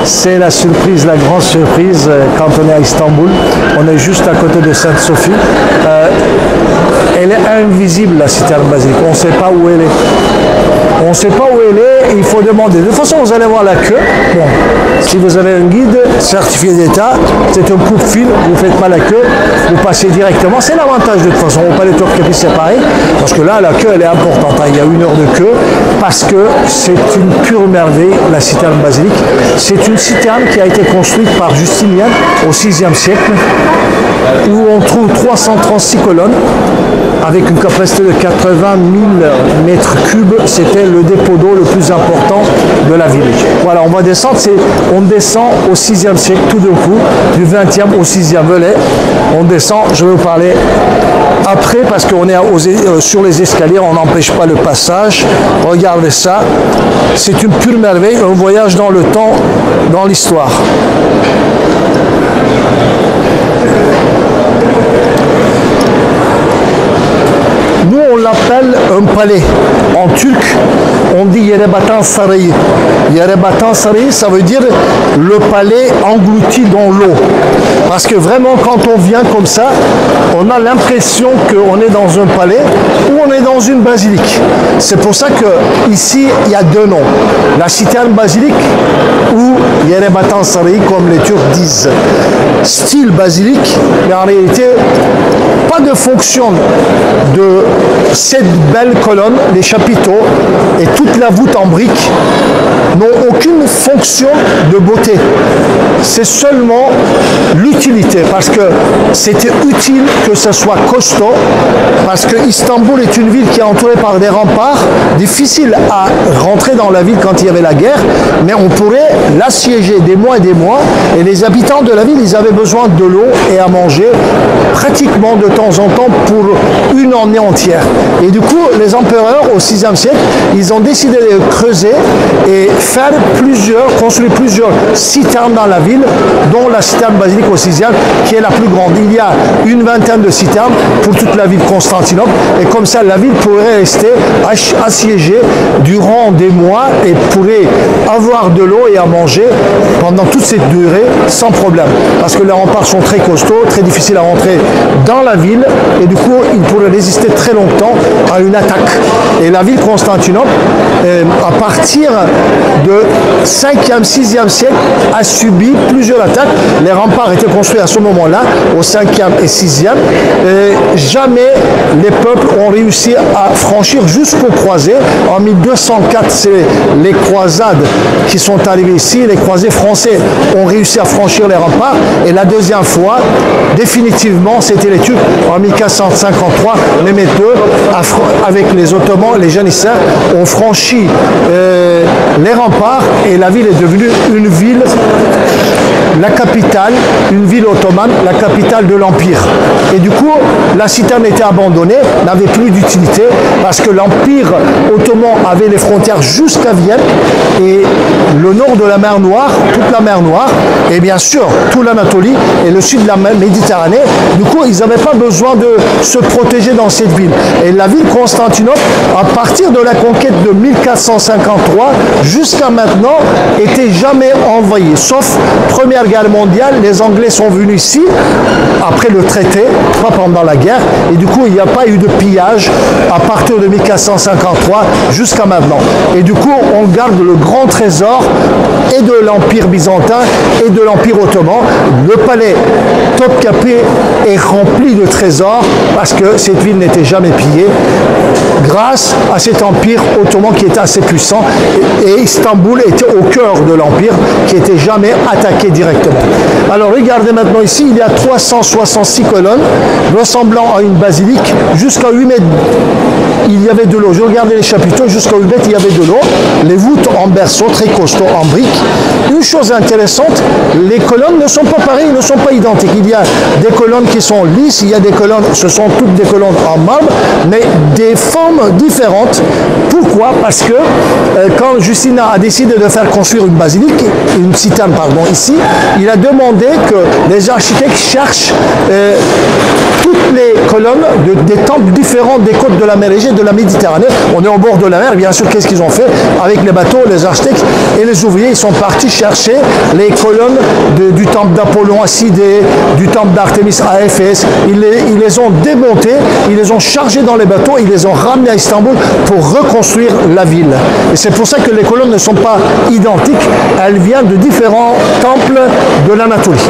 C'est la surprise, la grande surprise quand on est à Istanbul. On est juste à côté de Sainte-Sophie. Elle est invisible, la citerne basilique. On ne sait pas où elle est. On ne sait pas où elle est, il faut demander. De toute façon, vous allez voir la queue. Bon, si vous avez un guide certifié d'État, c'est un coup de fil, vous ne faites pas la queue, vous passez directement. C'est l'avantage de toute façon. Au Palais Topkapi, c'est pareil, parce que là, la queue, elle est importante. Il y a 1 heure de queue, parce que c'est une pure merveille, la citerne basilique. C'est une citerne qui a été construite par Justinien au VIe siècle, où on trouve 336 colonnes, avec une capacité de 80 000 mètres cubes. C'était le dépôt d'eau le plus important de la ville. Voilà, on va descendre, on descend au VIe siècle, tout d'un coup, du 20e au 6e volet. On descend, je vais vous parler après, parce qu'on est sur les escaliers, on n'empêche pas le passage. Regardez ça, c'est une pure merveille, un voyage dans le temps, dans l'histoire. Nous, on l'appelle un palais. En turc, on dit Yerebatan Sarayı. Yerebatan Sarayı, ça veut dire le palais englouti dans l'eau. Parce que vraiment, quand on vient comme ça, on a l'impression qu'on est dans un palais ou on est dans une basilique. C'est pour ça qu'ici, il y a 2 noms. La citerne basilique ou Yerebatan Sarayı, comme les Turcs disent. Style basilique, mais en réalité, pas de fonction de cette belle colonne, les chapiteaux et toute la voûte en briques n'ont aucune fonction de beauté. C'est seulement l'utilité, parce que c'était utile que ce soit costaud, parce que Istanbul est une ville qui est entourée par des remparts, difficile à rentrer dans la ville quand il y avait la guerre, mais on pourrait l'assiéger des mois et des mois, et les habitants de la ville, ils avaient besoin de l'eau et à manger pratiquement de temps en temps pour une année entière. Et du coup, les empereurs au VIe siècle, ils ont décidé de creuser et construire plusieurs citernes dans la ville, dont la citerne basilique au VIe, qui est la plus grande. Il y a une vingtaine de citernes pour toute la ville de Constantinople, et comme ça, la ville pourrait rester assiégée durant des mois et pourrait avoir de l'eau et à manger pendant toute cette durée sans problème. Parce que les remparts sont très costauds, très difficiles à rentrer dans la ville, et du coup, ils pourraient résister très longtemps à une attaque. Et la ville de Constantinople, à partir de 5e, 6e siècle, a subi plusieurs attaques. Les remparts étaient construits à ce moment-là, au 5e et 6e. Jamais les peuples ont réussi à franchir jusqu'aux croisés. En 1204, c'est les croisades qui sont arrivées ici. Les croisés français ont réussi à franchir les remparts. Et la deuxième fois, définitivement, c'était les Turcs. En 1453, les Méteux, avec les Ottomans, les janissaires, ont franchi les remparts, et la ville est devenue une ville, la capitale, une ville ottomane, la capitale de l'Empire. Et du coup, la citerne était abandonnée, n'avait plus d'utilité, parce que l'Empire ottoman avait les frontières jusqu'à Vienne, et le nord de la mer Noire, toute la mer Noire, et bien sûr, toute l'Anatolie et le sud de la Méditerranée. Du coup, ils n'avaient pas besoin de se protéger dans cette ville. Et la ville de Constantinople, à partir de la conquête de 1453 jusqu'à maintenant, était jamais envahie. Sauf Première Guerre mondiale, les Anglais sont venus ici, après le traité, pas pendant la guerre, et du coup, il n'y a pas eu de pillage à partir de 1453 jusqu'à maintenant. Et du coup, on garde le grand trésor et de l'Empire byzantin et de l'Empire ottoman. Le palais Topkapi est rempli de trésors, parce que cette ville n'était jamais pillée grâce à cet empire ottoman qui était assez puissant, et Istanbul était au cœur de l'empire qui n'était jamais attaqué directement. Alors regardez maintenant ici, il y a 366 colonnes ressemblant à une basilique. Jusqu'à 8 mètres il y avait de l'eau. Je regardais les chapiteaux, jusqu'à 8 mètres il y avait de l'eau. Les voûtes en berceau très costaud en briques. Une chose intéressante, les colonnes ne sont pas pareilles, ne sont pas identiques. Il y a des colonnes qui sont lisses, il y a des colonnes, ce sont toutes des colonnes en marbre, mais des formes différentes. Pourquoi? Parce que quand Justinien a décidé de faire construire une basilique, une citerne pardon, ici, il a demandé que les architectes cherchent toutes les colonnes des temples différents des côtes de la mer Égée, de la Méditerranée. On est au bord de la mer, bien sûr, qu'est-ce qu'ils ont fait? Avec les bateaux, les architectes et les ouvriers, ils sont partis chercher les colonnes du temple d'Apollon à Sidée, du temple d'Artémis à Éphèse. Ils les ont démontées, ils les ont chargées dans les bateaux, ils les ont ramenées à Istanbul pour reconstruire la ville. Et c'est pour ça que les colonnes ne sont pas identiques, elles viennent de différents temples de l'Anatolie.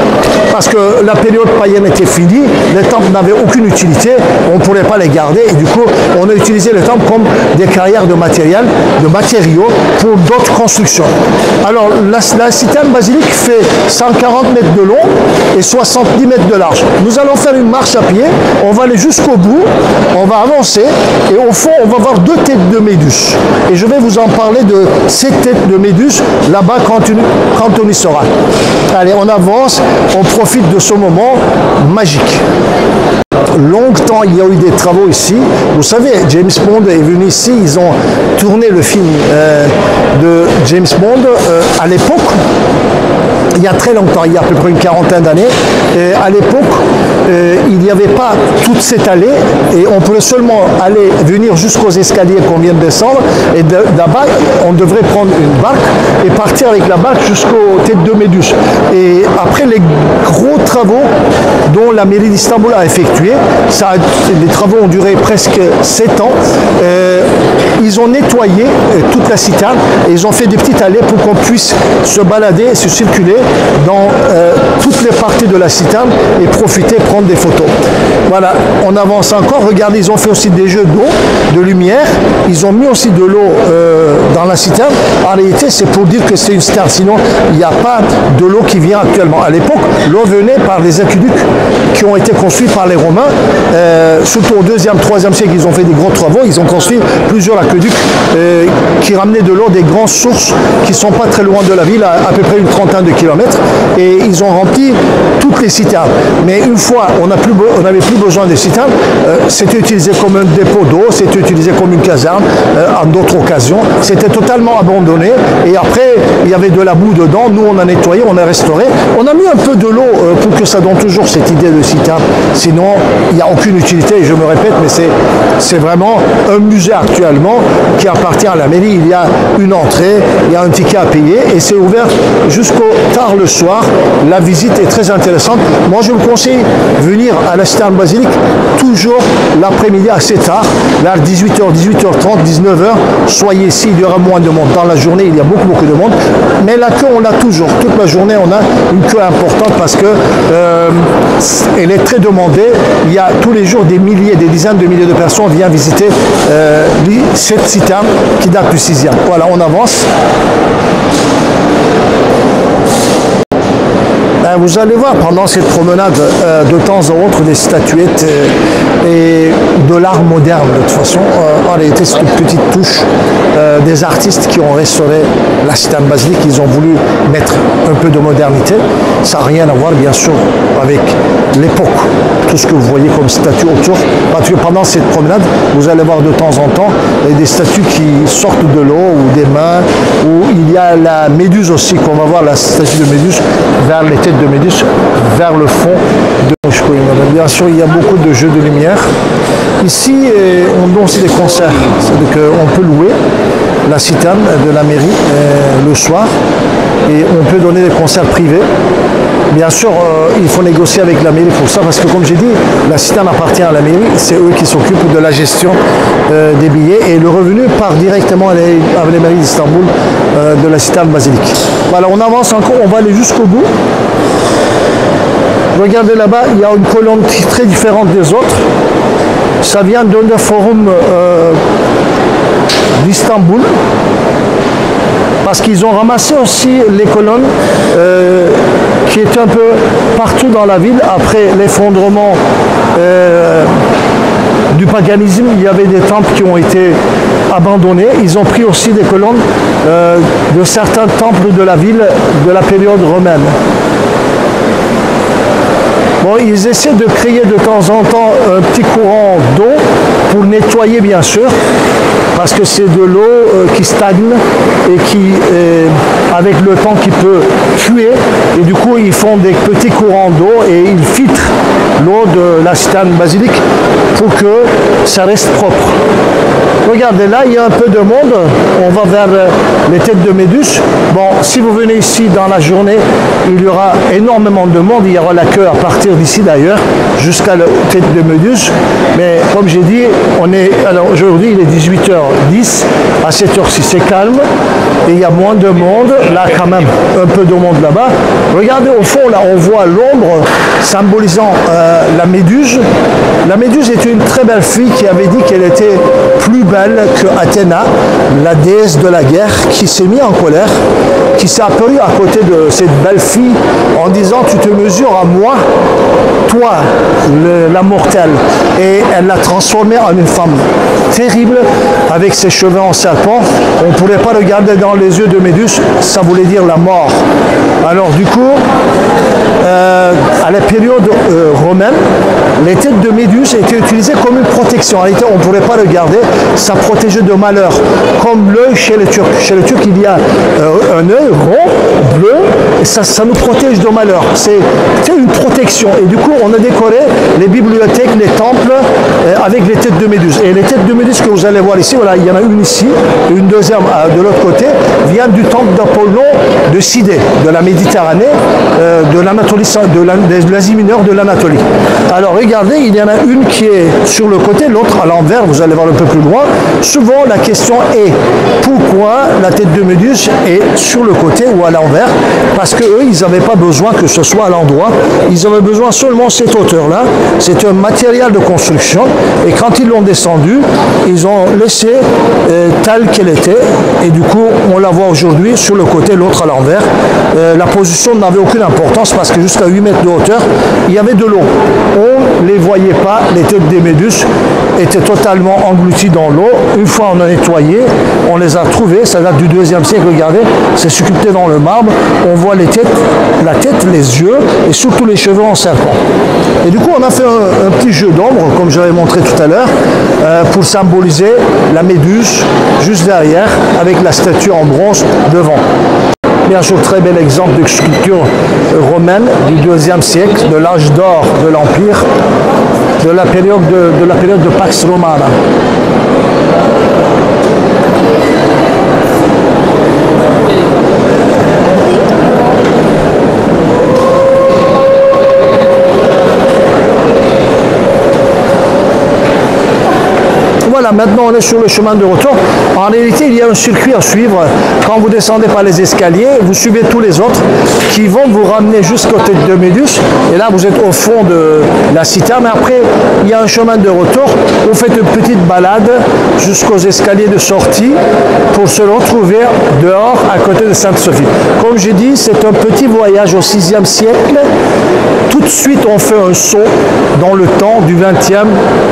Parce que la période païenne était finie, les temples n'avaient aucune utilité, on ne pourrait pas les garder, et du coup, on a utilisé les temples comme des carrières de matériaux pour d'autres constructions. Alors, la citerne basilique fait 140 mètres de long et 70 mètres de large. Nous allons faire une marche à pied, on va aller jusqu'au bout, on va avancer, et au fond, on va voir 2 têtes de Méduse. Et je vais vous en parler de ces têtes de Méduse là-bas quand on y sera. Allez, on avance, on profite de ce moment magique. Longtemps, il y a eu des travaux ici. Vous savez, James Bond est venu ici, ils ont tourné le film de James Bond à l'époque. Il y a très longtemps, il y a à peu près une quarantaine d'années. À l'époque, il n'y avait pas toute cette allée et on pouvait seulement venir jusqu'aux escaliers qu'on vient de descendre. Et là-bas, on devrait prendre une barque et partir avec la barque jusqu'aux têtes de Méduse. Et après les gros travaux dont la mairie d'Istanbul a effectué, les travaux ont duré presque 7 ans. Ils ont nettoyé toute la citerne et ils ont fait des petites allées pour qu'on puisse se balader et se circuler dans toutes les parties de la citerne et profiter, prendre des photos. Voilà, on avance encore. Regardez, ils ont fait aussi des jeux d'eau, de lumière. Ils ont mis aussi de l'eau dans la citerne. En réalité, c'est pour dire que c'est une citerne. Sinon, il n'y a pas de l'eau qui vient actuellement. À l'époque, l'eau venait par les aqueducs qui ont été construits par les Romains. Surtout au 2e, 3e siècle, ils ont fait des gros travaux. Ils ont construit plusieurs aqueducs qui ramenaient de l'eau des grandes sources qui ne sont pas très loin de la ville, à peu près une trentaine de kilomètres. Et ils ont rempli toutes les citernes. Mais une fois, on n'avait plus besoin des citernes, c'était utilisé comme un dépôt d'eau, c'était utilisé comme une caserne en d'autres occasions. C'était totalement abandonné. Et après, il y avait de la boue dedans. Nous, on a nettoyé, on a restauré. On a mis un peu de l'eau pour que ça donne toujours cette idée de citerne. Sinon, il n'y a aucune utilité. Et je me répète, mais c'est vraiment un musée actuellement qui appartient à la mairie. Il y a une entrée, il y a un ticket à payer et c'est ouvert jusqu'au tard le soir. La visite est très intéressante. Moi, je vous conseille de venir à la citerne basilique toujours l'après-midi assez tard, vers 18h, 18h30, 19h. Soyez ici, il y aura moins de monde. Dans la journée, il y a beaucoup de monde. Mais la queue, on l'a toujours. Toute la journée, on a une queue importante parce que elle est très demandée. Il y a tous les jours des milliers, des dizaines de milliers de personnes viennent visiter cette citerne qui date du 6e. Voilà, on avance. Vous allez voir pendant cette promenade de temps en autre des statuettes et de l'art moderne de toute façon. En réalité, c'est une petite touche des artistes qui ont restauré la citerne basilique. Ils ont voulu mettre un peu de modernité. Ça n'a rien à voir bien sûr avec l'époque. Tout ce que vous voyez comme statues autour. Parce que pendant cette promenade, vous allez voir de temps en temps des statues qui sortent de l'eau ou des mains. Où il y a la Méduse aussi, qu'on va voir la statue de Méduse vers les têtes de Méduse, vers le fond de Moshkoï. Bien sûr, il y a beaucoup de jeux de lumière. Ici, on donne aussi des concerts. C'est-à-dire qu'on peut louer la citerne de la mairie le soir et on peut donner des concerts privés. Bien sûr, il faut négocier avec la mairie pour ça, parce que comme j'ai dit, la citerne appartient à la mairie, c'est eux qui s'occupent de la gestion des billets et le revenu part directement à la mairie d'Istanbul de la citerne basilique. Voilà, on avance encore, on va aller jusqu'au bout. Regardez là-bas, il y a une colonne très différente des autres. Ça vient d'un forum d'Istanbul. Parce qu'ils ont ramassé aussi les colonnes qui étaient un peu partout dans la ville. Après l'effondrement du paganisme, il y avait des temples qui ont été abandonnés. Ils ont pris aussi des colonnes de certains temples de la ville de la période romaine. Bon, ils essaient de créer de temps en temps un petit courant d'eau pour nettoyer bien sûr, parce que c'est de l'eau qui stagne et qui, avec le temps, qui peut fuir. Et du coup, ils font des petits courants d'eau et ils filtrent l'eau de la citerne basilique pour que ça reste propre. Regardez, là, il y a un peu de monde. On va vers les têtes de Méduse. Bon, si vous venez ici dans la journée, il y aura énormément de monde. Il y aura la queue à partir d'ici d'ailleurs, jusqu'à la tête de Méduse. Mais comme j'ai dit, alors aujourd'hui, il est 18h10. À cette heure-ci, c'est calme. Et il y a moins de monde. Là, quand même, un peu de monde là-bas. Regardez, au fond, là, on voit l'ombre symbolisant la Méduse. La Méduse était une très belle fille qui avait dit qu'elle était plus belle que Athéna, la déesse de la guerre, qui s'est mise en colère, qui s'est apparue à côté de cette belle fille en disant: tu te mesures à moi, toi, la mortelle. Et elle l'a transformée en une femme terrible, avec ses cheveux en serpent. On ne pourrait pas regarder dans les yeux de Méduse, ça voulait dire la mort. Alors du coup, à la période romaine, les têtes de Méduse étaient utilisées comme une protection. En réalité, on ne pourrait pas regarder, ça protégeait de malheur, comme l'œil chez les Turcs. Chez les Turcs, il y a un œil rond, bleu, et ça nous protège de malheur. C'est une protection. Et du coup, on a décoré les bibliothèques, les temples, avec les têtes de Méduse. Et les têtes de Méduse que vous allez voir ici, voilà, il y en a une ici, une deuxième de l'autre côté, vient du temple d'Apollon de Sidée, de la Méditerranée, de l'Anatolie, de l'Asie mineure, de l'Anatolie. Alors regardez, il y en a une qui est sur le côté, l'autre à l'envers, vous allez voir un peu plus loin. Souvent la question est: pourquoi la tête de Méduse est sur le côté ou à l'envers? Parce qu'eux, ils n'avaient pas besoin que ce soit à l'endroit, ils avaient besoin seulement cette hauteur-là. C'est un matériel de construction, et quand ils l'ont descendu, ils ont laissé telle qu'elle était, et du coup on la voit aujourd'hui sur le côté, l'autre à l'envers. La position n'avait aucune importance parce que jusqu'à 8 mètres de hauteur, il y avait de l'eau. On ne les voyait pas, les têtes des Méduses étaient totalement englouties dans l'eau. Une fois on a nettoyé, on les a trouvées, ça date du 2e siècle, regardez, c'est sculpté dans le marbre, on voit les têtes, la tête, les yeux et surtout les cheveux en serpent. Et du coup on a fait un petit jeu d'ombre, comme j'avais montré tout à l'heure, pour symboliser la Méduse juste derrière, avec la statue en bronze devant. Bien sûr, très bel exemple de sculpture romaine du 2e siècle, de l'âge d'or de l'Empire, de la période de Pax Romana. Voilà, maintenant on est sur le chemin de retour. En réalité, il y a un circuit à suivre. Quand vous descendez par les escaliers, vous suivez tous les autres qui vont vous ramener jusqu'au tête de Méduse. Et là, vous êtes au fond de la citerne. Après, il y a un chemin de retour. Vous faites une petite balade jusqu'aux escaliers de sortie pour se retrouver dehors à côté de Sainte-Sophie. Comme j'ai dit, c'est un petit voyage au 6e siècle. Tout de suite, on fait un saut dans le temps du 20e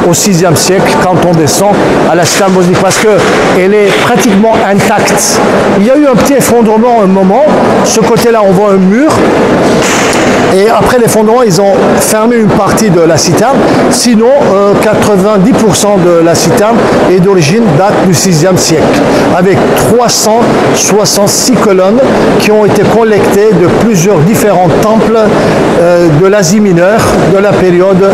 au 6e siècle quand on descend à la citerne basilique, parce qu'elle est pratiquement intacte. Il y a eu un petit effondrement à un moment. Ce côté-là, on voit un mur. Et après l'effondrement, ils ont fermé une partie de la citerne. Sinon, 90% de la citerne est d'origine, date du 6e siècle, avec 366 colonnes qui ont été collectées de plusieurs différents temples de l'Asie mineure de la période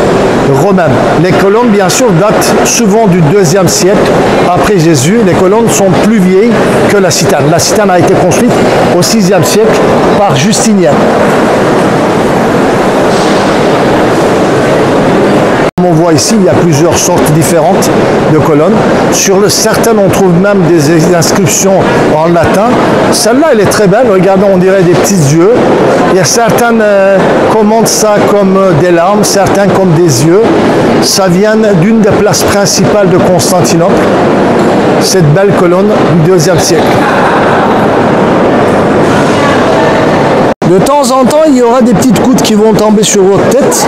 romaine. Les colonnes, bien sûr, datent souvent du 2e siècle après Jésus. Les colonnes sont plus vieilles que la citerne. La citerne a été construite au 6e siècle par Justinien. On voit ici, il y a plusieurs sortes différentes de colonnes. Sur certaines, on trouve même des inscriptions en latin. Celle-là, elle est très belle. Regardez, on dirait des petits yeux. Il y a certaines commentent ça comme des larmes, certains comme des yeux. Ça vient d'une des places principales de Constantinople, cette belle colonne du 2e siècle. De temps en temps, il y aura des petites gouttes qui vont tomber sur votre tête.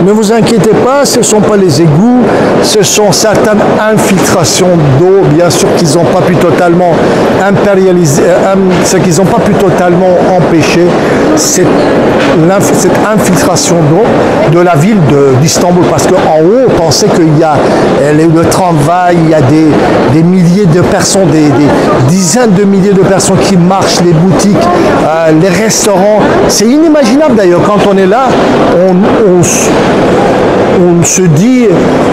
Ne vous inquiétez pas, ce ne sont pas les égouts, ce sont certaines infiltrations d'eau, bien sûr qu'ils n'ont pas pu totalement impérialiser, ce qu'ils n'ont pas pu totalement empêcher cette infiltration d'eau de la ville d'Istanbul. Parce qu'en haut, on pensait qu'il y a le tramway, il y a des milliers de personnes, des dizaines de milliers de personnes qui marchent, les boutiques, les restaurants. C'est inimaginable d'ailleurs, quand on est là, on se dit,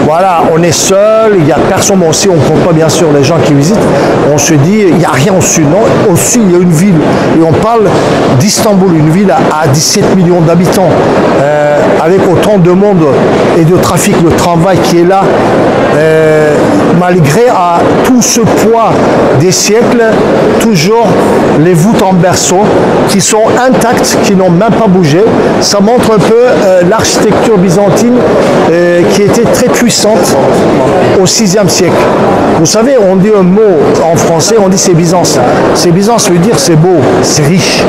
voilà, on est seul, il n'y a personne, bon, aussi on ne compte pas bien sûr les gens qui visitent, on se dit, il n'y a rien au sud. Non, au sud, il y a une ville, et on parle d'Istanbul, une ville à 17 millions d'habitants, avec autant de monde et de trafic, le tramway qui est là, malgré tout ce poids des siècles, toujours les voûtes en berceau qui sont intactes, qui n'ont même pas bougé. Ça montre un peu l'architecture byzantine qui était très puissante au VIe siècle. Vous savez, on dit un mot en français, on dit c'est Byzance. C'est Byzance veut dire c'est beau, c'est riche.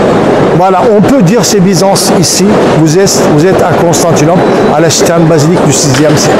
Voilà, on peut dire c'est Byzance ici. Vous êtes à Constantinople, à la citerne basilique du VIe siècle.